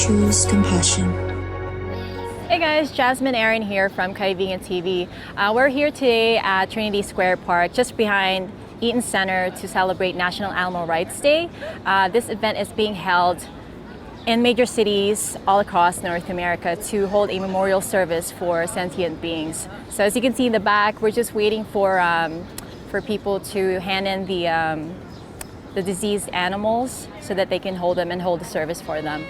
choose compassion. Hey guys, Jasmine Aaron here from Kaivegan TV. We're here today at Trinity Square Park, just behind Eaton Center, to celebrate National Animal Rights Day. This event is being held in major cities all across North America to hold a memorial service for sentient beings. So as you can see in the back, we're just waiting for people to hand in the diseased animals so that they can hold them and hold the service for them.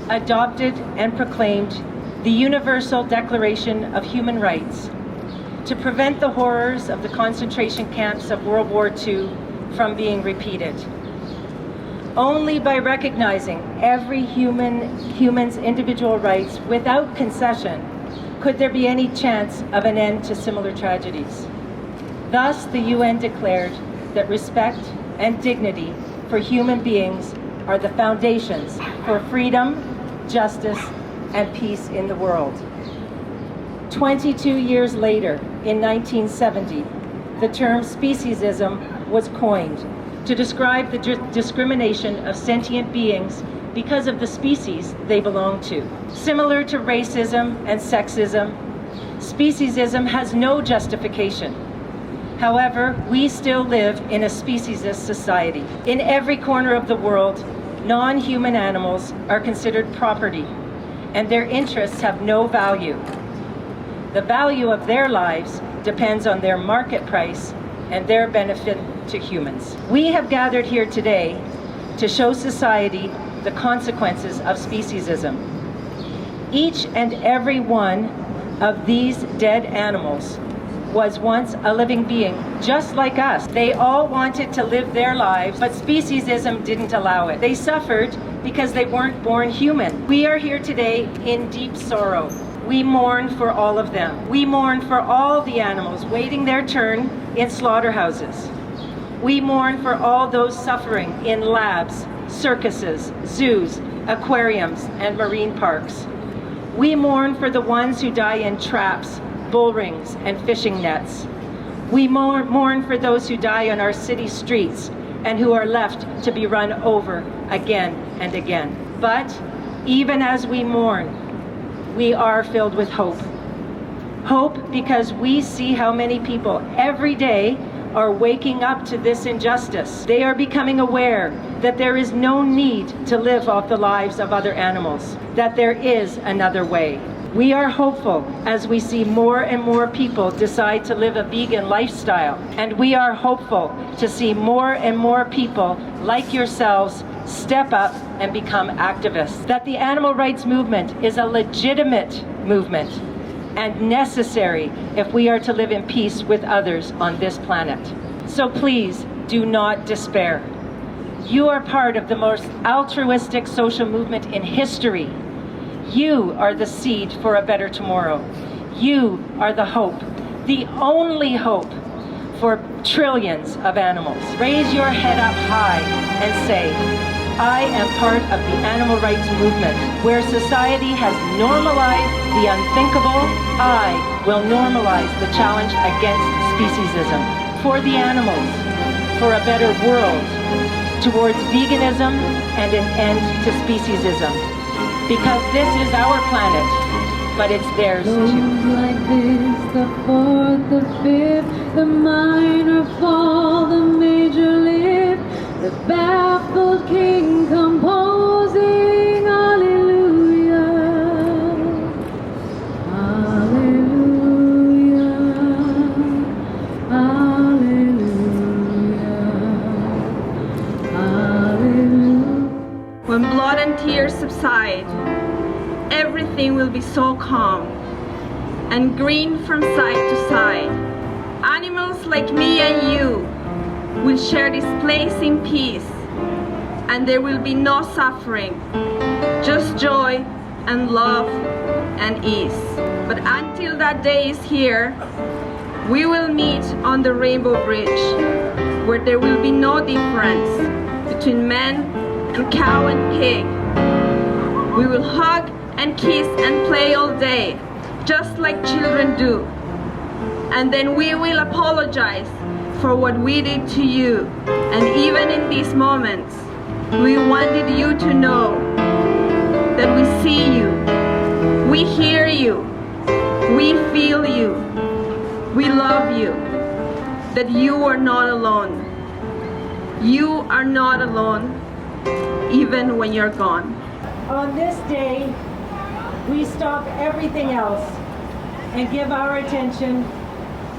Adopted and proclaimed the Universal Declaration of Human Rights to prevent the horrors of the concentration camps of World War II from being repeated. Only by recognizing every human's individual rights without concession could there be any chance of an end to similar tragedies. Thus, the UN declared that respect and dignity for human beings are the foundations for freedom, justice, and peace in the world. 22 years later, in 1970, the term speciesism was coined to describe the discrimination of sentient beings because of the species they belong to. Similar to racism and sexism, speciesism has no justification. However, we still live in a speciesist society. In every corner of the world, non-human animals are considered property, and their interests have no value. The value of their lives depends on their market price and their benefit to humans. We have gathered here today to show society the consequences of speciesism. Each and every one of these dead animals was once a living being, just like us. They all wanted to live their lives, but speciesism didn't allow it. They suffered because they weren't born human. We are here today in deep sorrow. We mourn for all of them. We mourn for all the animals waiting their turn in slaughterhouses. We mourn for all those suffering in labs, circuses, zoos, aquariums, and marine parks. We mourn for the ones who die in traps, bull rings, and fishing nets. We mourn for those who die on our city streets and who are left to be run over again and again. But even as we mourn, we are filled with hope. Hope because we see how many people every day are waking up to this injustice. They are becoming aware that there is no need to live off the lives of other animals, that there is another way. We are hopeful as we see more and more people decide to live a vegan lifestyle, and we are hopeful to see more and more people like yourselves step up and become activists. That the animal rights movement is a legitimate movement and necessary if we are to live in peace with others on this planet. So please do not despair. You are part of the most altruistic social movement in history. You are the seed for a better tomorrow. You are the hope, the only hope for trillions of animals. Raise your head up high and say, I am part of the animal rights movement. Where society has normalized the unthinkable, I will normalize the challenge against speciesism. For the animals, for a better world, towards veganism and an end to speciesism. Because this is our planet, but it's theirs too. Like this, the fourth, the fifth, the minor fall, the major lift, the baffled king composing hallelujah, hallelujah, hallelujah, hallelujah. When blood and tears subside, everything will be so calm and green from side to side. Animals like me and you will share this place in peace, and there will be no suffering, just joy and love and ease. But until that day is here, we will meet on the Rainbow Bridge, where there will be no difference between man and cow and pig. We will hug and kiss and play all day, just like children do. And then we will apologize for what we did to you. And even in these moments, we wanted you to know that we see you, we hear you, we feel you, we love you, that you are not alone. You are not alone, even when you're gone. On this day, we stop everything else and give our attention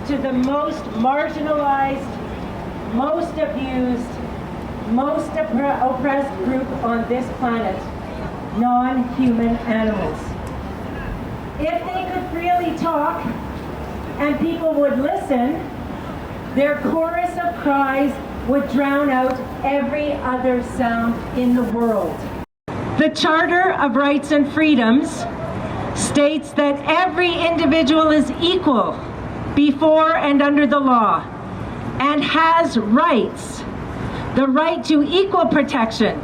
to the most marginalized, most abused, most oppressed group on this planet, non-human animals. If they could freely talk and people would listen, their chorus of cries would drown out every other sound in the world. The Charter of Rights and Freedoms states that every individual is equal before and under the law and has rights, the right to equal protection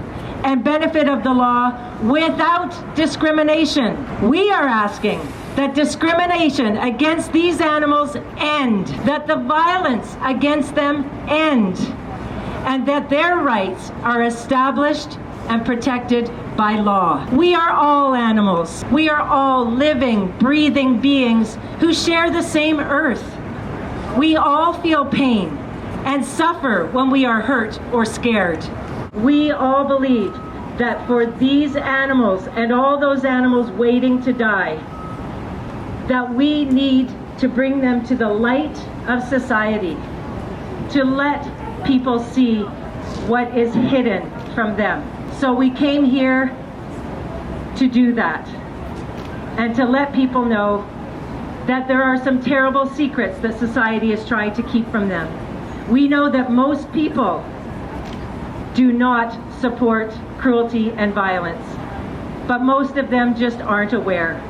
and benefit of the law without discrimination. We are asking that discrimination against these animals end, that the violence against them end, and that their rights are established and protected by law. We are all animals. We are all living, breathing beings who share the same earth. We all feel pain and suffer when we are hurt or scared. We all believe that for these animals and all those animals waiting to die, that we need to bring them to the light of society, to let people see what is hidden from them. So we came here to do that and to let people know that there are some terrible secrets that society is trying to keep from them. We know that most people do not support cruelty and violence, but most of them just aren't aware.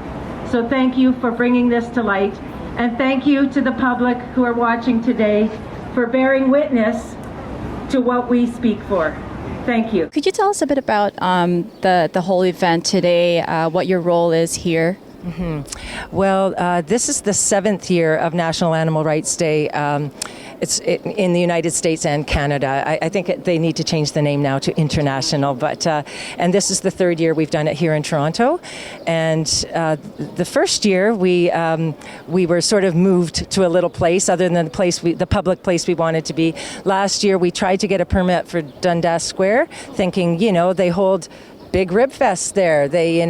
So thank you for bringing this to light, and thank you to the public who are watching today for bearing witness to what we speak for. Thank you. Could you tell us a bit about the whole event today, what your role is here? Well, this is the 7th year of National Animal Rights Day. It's in the United States and Canada. I think they need to change the name now to international, but and this is the 3rd year we've done it here in Toronto. And the first year we were sort of moved to a little place other than the public place we wanted to be. Last year we tried to get a permit for Dundas Square, thinking, they hold big rib fests there. They,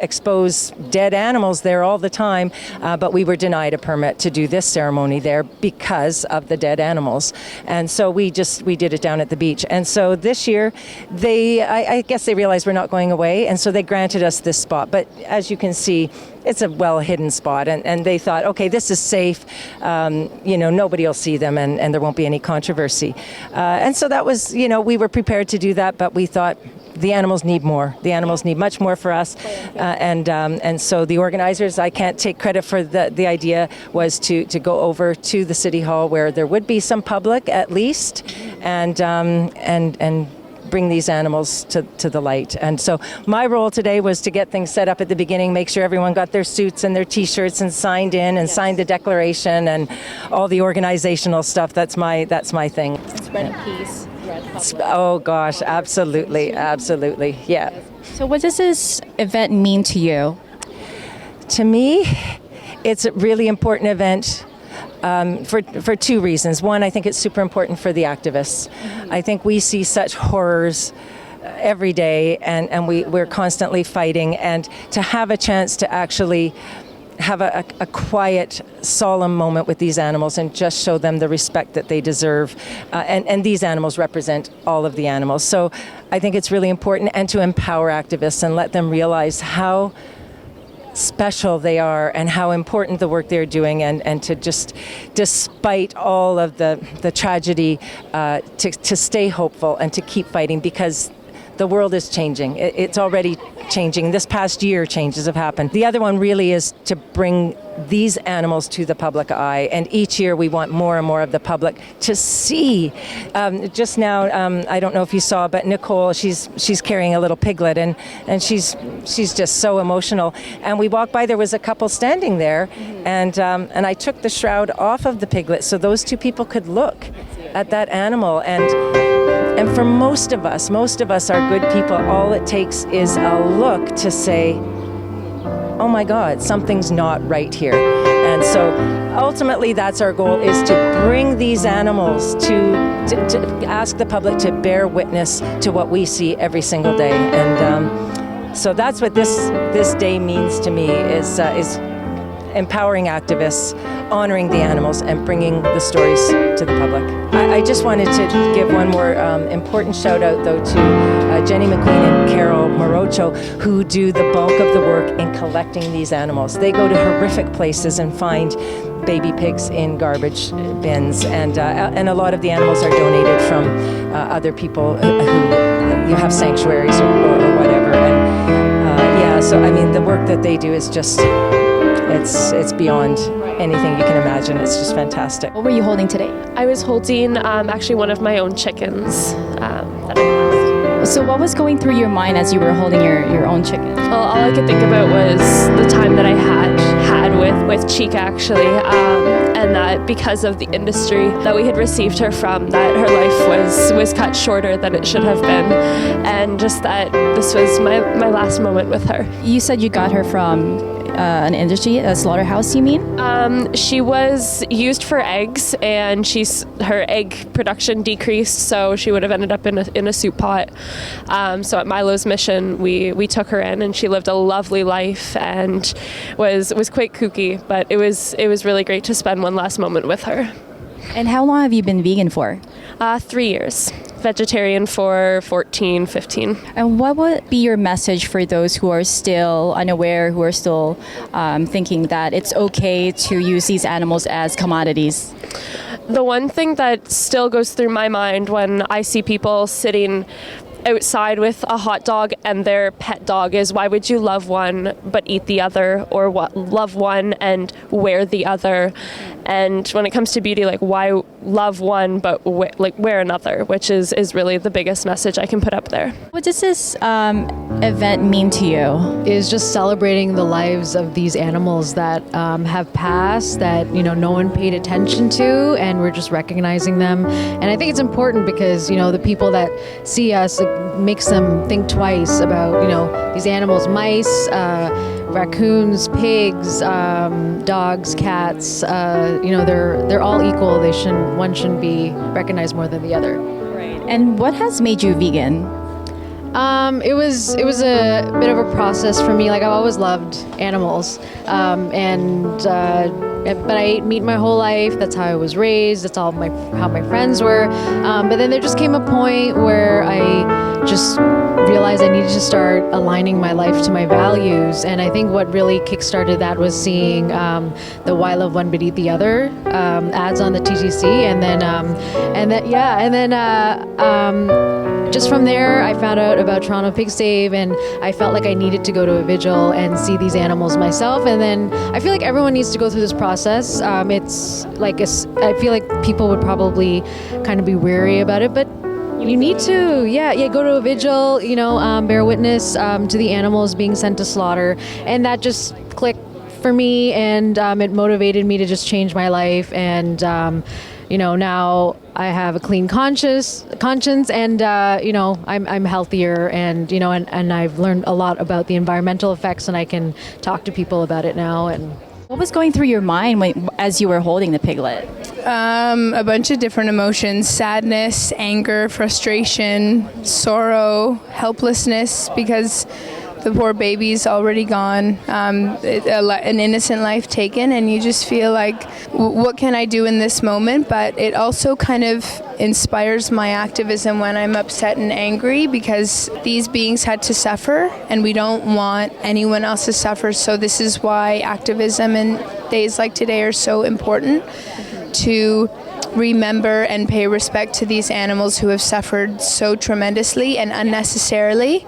expose dead animals there all the time, but we were denied a permit to do this ceremony there because of the dead animals. And so we did it down at the beach. And so this year, I guess they realized we're not going away, and so they granted us this spot. But as you can see, it's a well-hidden spot, and they thought, okay, this is safe, nobody will see them, and there won't be any controversy. And so that was, we were prepared to do that, but we thought, the animals need more. The animals need much more for us, and so the organizers, I can't take credit for the idea, was to go over to the City Hall where there would be some public at least, and bring these animals to the light. And so my role today was to get things set up at the beginning, make sure everyone got their suits and their T-shirts and signed in and signed the declaration and all the organizational stuff. That's my thing. And spreading peace. Oh gosh, absolutely, yeah. So what does this event mean to you? To me, it's a really important event for two reasons. One, I think it's super important for the activists. I think we see such horrors every day, and we're constantly fighting, and to have a chance to actually have a quiet, solemn moment with these animals and just show them the respect that they deserve. And these animals represent all of the animals. So I think it's really important, and to empower activists and let them realize how special they are and how important the work they're doing, and to just, despite all of the tragedy, to stay hopeful and to keep fighting, because the world is changing. It's already changing. This past year, changes have happened. The other one really is to bring these animals to the public eye, and each year we want more and more of the public to see. Just now, I don't know if you saw, but Nicole, she's carrying a little piglet, and she's just so emotional. And we walked by, there was a couple standing there, and I took the shroud off of the piglet so those two people could look at that animal. And for most of us are good people. All it takes is a look to say, oh my God, something's not right here. And so ultimately that's our goal, is to bring these animals to ask the public to bear witness to what we see every single day. And so that's what this day means to me, is empowering activists, honoring the animals, and bringing the stories to the public. I just wanted to give one more important shout out, though, to Jenny McQueen and Carol Morocho, who do the bulk of the work in collecting these animals. They go to horrific places and find baby pigs in garbage bins, and a lot of the animals are donated from other people who have sanctuaries or whatever. And yeah, so I mean, the work that they do is just, it's beyond anything you can imagine. It's just fantastic. What were you holding today? I was holding actually one of my own chickens that I lost. So what was going through your mind as you were holding your own chicken? Well, all I could think about was the time that I had with Cheek, actually, and that because of the industry that we had received her from, that her life was cut shorter than it should have been, and just that this was my last moment with her. You said you got her from an industry, a slaughterhouse, you mean? She was used for eggs, and her egg production decreased, so she would have ended up in a soup pot. So at Milo's mission, we took her in, and she lived a lovely life and was quite kooky, but it was really great to spend one last moment with her. And how long have you been vegan for? 3 years. Vegetarian for 14, 15. And what would be your message for those who are still unaware, who are still thinking that it's okay to use these animals as commodities? The one thing that still goes through my mind when I see people sitting outside with a hot dog and their pet dog is, why would you love one but eat the other, or love one and wear the other? And when it comes to beauty, like, why love one but wear another, which is really the biggest message I can put up there. What does this event mean to you? Is just celebrating the lives of these animals that have passed, that no one paid attention to, and we're just recognizing them. And I think it's important because the people that see us, it makes them think twice about these animals, mice, raccoons, pigs, dogs, cats. They're all equal. One shouldn't be recognized more than the other. Right. And what has made you vegan? It was a bit of a process for me. Like, I've always loved animals, but I ate meat my whole life. That's how I was raised. That's how my friends were. But then there just came a point where I just realized I needed to start aligning my life to my values. And I think what really kickstarted that was seeing the "Why Love One But Eat the Other" ads on the TTC, and then just from there, I found out about Toronto Pig Save, and I felt like I needed to go to a vigil and see these animals myself. And then I feel like everyone needs to go through this process. It's like I feel like people would probably kind of be wary about it, but You need to, yeah, go to a vigil, bear witness to the animals being sent to slaughter. And that just clicked for me, and it motivated me to just change my life. And, now I have a clean conscience, and, I'm healthier, and, and I've learned a lot about the environmental effects, and I can talk to people about it now. And What was going through your mind as you were holding the piglet? A bunch of different emotions: sadness, anger, frustration, sorrow, helplessness, because the poor baby's already gone, an innocent life taken, and you just feel like, what can I do in this moment? But it also kind of inspires my activism when I'm upset and angry, because these beings had to suffer, and we don't want anyone else to suffer. So this is why activism in days like today are so important, to remember and pay respect to these animals who have suffered so tremendously and unnecessarily,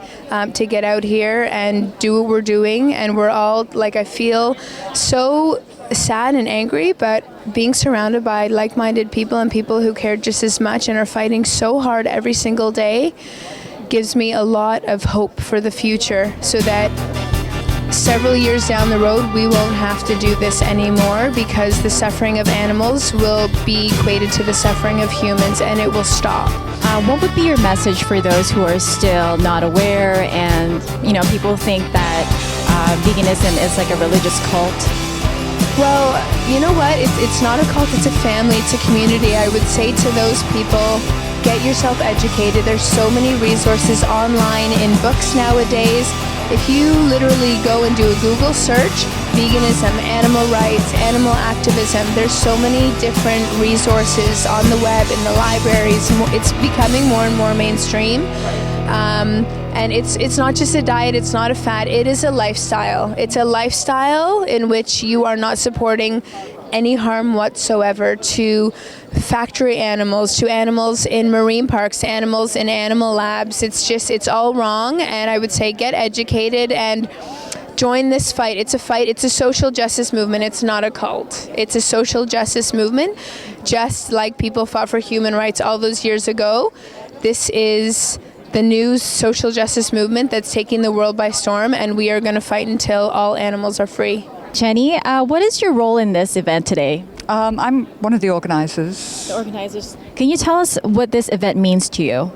to get out here and do what we're doing. And we're all, I feel so sad and angry, but being surrounded by like-minded people and people who care just as much and are fighting so hard every single day gives me a lot of hope for the future, so that several years down the road, we won't have to do this anymore, because the suffering of animals will be equated to the suffering of humans, and it will stop. What would be your message for those who are still not aware, and people think that veganism is like a religious cult? Well, you know what? It's not a cult, it's a family, it's a community. I would say to those people, get yourself educated. There's so many resources online, in books nowadays. If you literally go and do a Google search, veganism, animal rights, animal activism, there's so many different resources on the web, in the libraries. It's becoming more and more mainstream. And it's not just a diet, it's not a fad, it is a lifestyle. It's a lifestyle in which you are not supporting any harm whatsoever to factory animals, to animals in marine parks, to animals in animal labs. It's all wrong, and I would say get educated and join this fight. It's a fight, it's a social justice movement, it's not a cult. It's a social justice movement, just like people fought for human rights all those years ago. This is the new social justice movement that's taking the world by storm, and we are going to fight until all animals are free. Jenny, what is your role in this event today? I'm one of the organizers. The organizers. Can you tell us what this event means to you?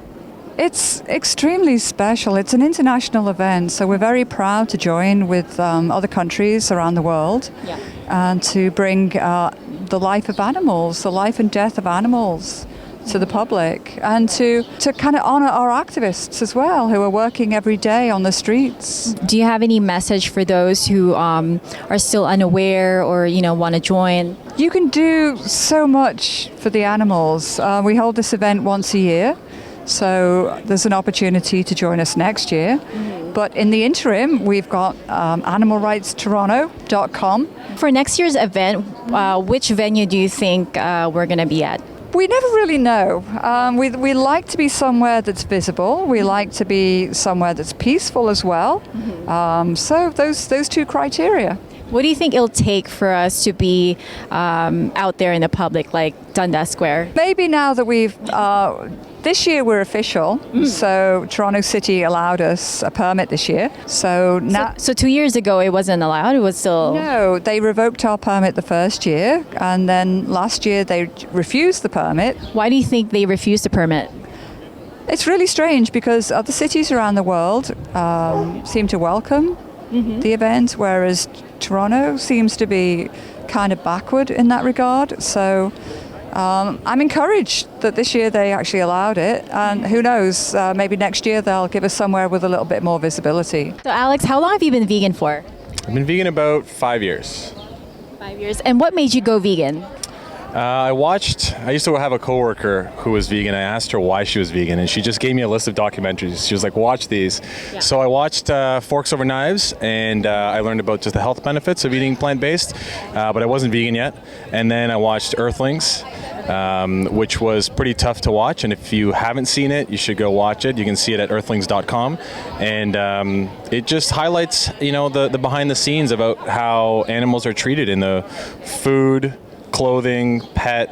It's extremely special. It's an international event, so we're very proud to join with other countries around the world, and to bring the life of animals, the life and death of animals to the public, and to kind of honor our activists as well, who are working every day on the streets. Do you have any message for those who are still unaware, or want to join? You can do so much for the animals. We hold this event once a year, so there's an opportunity to join us next year. But in the interim, we've got animalrightstoronto.com. For next year's event, which venue do you think we're going to be at? We never really know. We like to be somewhere that's visible. We like to be somewhere that's peaceful as well. So those two criteria. What do you think it'll take for us to be out there in the public, like Dundas Square? Maybe now that we've... this year we're official, so Toronto City allowed us a permit this year. So now... So 2 years ago it wasn't allowed? It was still... No, they revoked our permit the first year, and then last year they refused the permit. Why do you think they refused the permit? It's really strange, because other cities around the world seem to welcome the event, whereas Toronto seems to be kind of backward in that regard. So I'm encouraged that this year they actually allowed it, and who knows, maybe next year they'll give us somewhere with a little bit more visibility. So Alex, how long have you been vegan for? I've been vegan about 5 years. 5 years. And what made you go vegan? I used to have a coworker who was vegan. I asked her why she was vegan, and she just gave me a list of documentaries. She was like, watch these. Yeah. So I watched Forks Over Knives, and I learned about just the health benefits of eating plant-based, but I wasn't vegan yet. And then I watched Earthlings, which was pretty tough to watch, and if you haven't seen it, you should go watch it. You can see it at earthlings.com, and it just highlights, the behind the scenes about how animals are treated in the food, clothing, pet,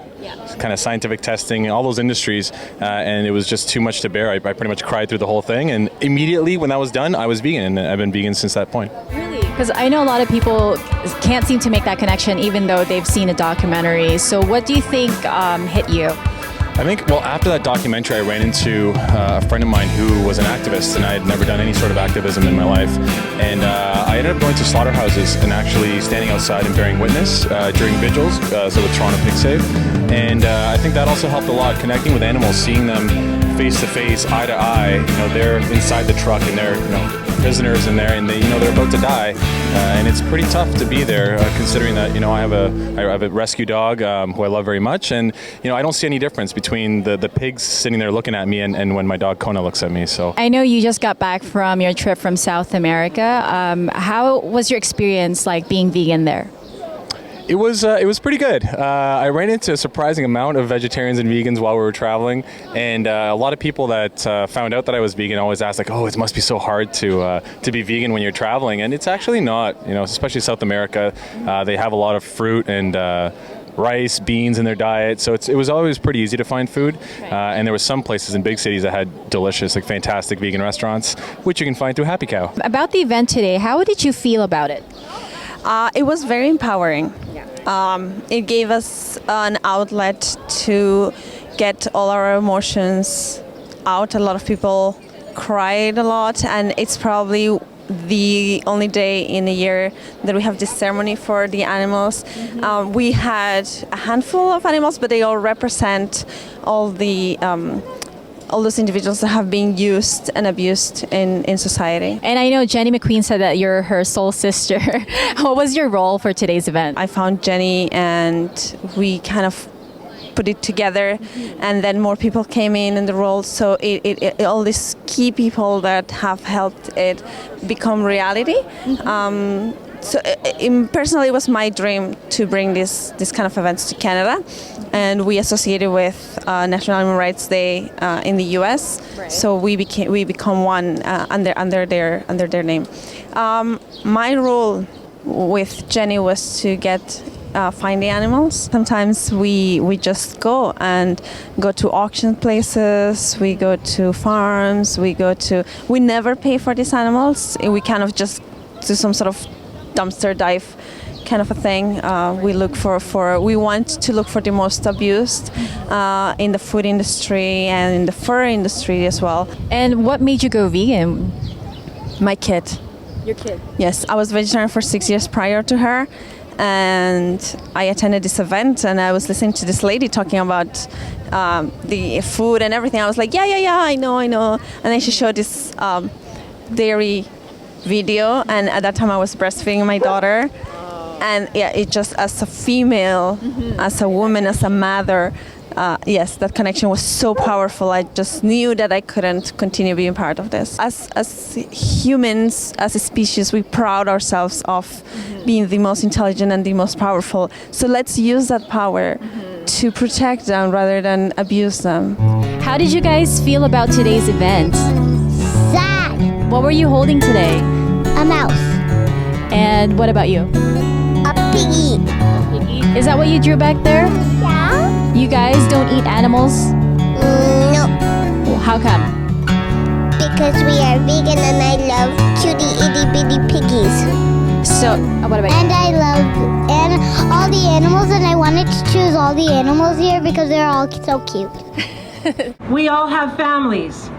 kind of scientific testing, all those industries, and it was just too much to bear. I pretty much cried through the whole thing, and immediately when that was done, I was vegan, and I've been vegan since that point. Really? Because I know a lot of people can't seem to make that connection even though they've seen a documentary. So what do you think hit you? I think, well, after that documentary, I ran into a friend of mine who was an activist, and I had never done any sort of activism in my life. And I ended up going to slaughterhouses and actually standing outside and bearing witness during vigils, so with Toronto Pig Save. And I think that also helped a lot, connecting with animals, seeing them face to face, eye to eye. You know, they're inside the truck and they're, prisoners in there, and they, they're about to die, and it's pretty tough to be there, considering that I have a rescue dog who I love very much, and I don't see any difference between the pigs sitting there looking at me and when my dog Kona looks at me. So I know you just got back from your trip from South America. How was your experience like being vegan there? It was pretty good. I ran into a surprising amount of vegetarians and vegans while we were traveling, and a lot of people that found out that I was vegan always asked, like, "Oh, it must be so hard to be vegan when you're traveling," and it's actually not. Especially South America, they have a lot of fruit and rice, beans in their diet, so it was always pretty easy to find food. And there were some places in big cities that had delicious, like fantastic vegan restaurants, which you can find through Happy Cow. About the event today, how did you feel about it? It was very empowering. It gave us an outlet to get all our emotions out. A lot of people cried a lot, and it's probably the only day in a year that we have this ceremony for the animals. We had a handful of animals, but they all represent all those individuals that have been used and abused in society. And I know Jenny McQueen said that you're her soul sister. What was your role for today's event? I found Jenny and we kind of put it together, and then more people came in the role, so it all these key people that have helped it become reality. So personally, it was my dream to bring this kind of events to Canada, and we associated with National Animal Rights Day in the U.S. Right. So we become one under their name. My role with Jenny was to find the animals. Sometimes we just go to auction places, we go to farms, we never pay for these animals. We kind of just do some sort of dumpster dive kind of a thing. We want to look for the most abused in the food industry and in the fur industry as well. And what made you go vegan? My kid. Your kid? Yes, I was vegetarian for 6 years prior to her, and I attended this event and I was listening to this lady talking about the food and everything. I was like, yeah, I know. And then she showed this dairy video, and at that time I was breastfeeding my daughter, and it just, as a female, as a woman, as a mother, yes, that connection was so powerful. I just knew that I couldn't continue being part of this. As humans, as a species, we proud ourselves of being the most intelligent and the most powerful. So let's use that power to protect them rather than abuse them. How did you guys feel about today's event? Sad. What were you holding today? A mouse. And what about you? A piggy. Is that what you drew back there? Yeah. You guys don't eat animals? No. Well, how come? Because we are vegan and I love cutie itty bitty piggies. So, what about you? And I love all the animals, and I wanted to choose all the animals here because they're all so cute. We all have families.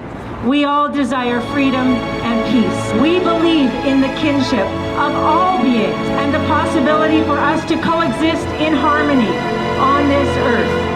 We all desire freedom and peace. We believe in the kinship of all beings and the possibility for us to coexist in harmony on this earth.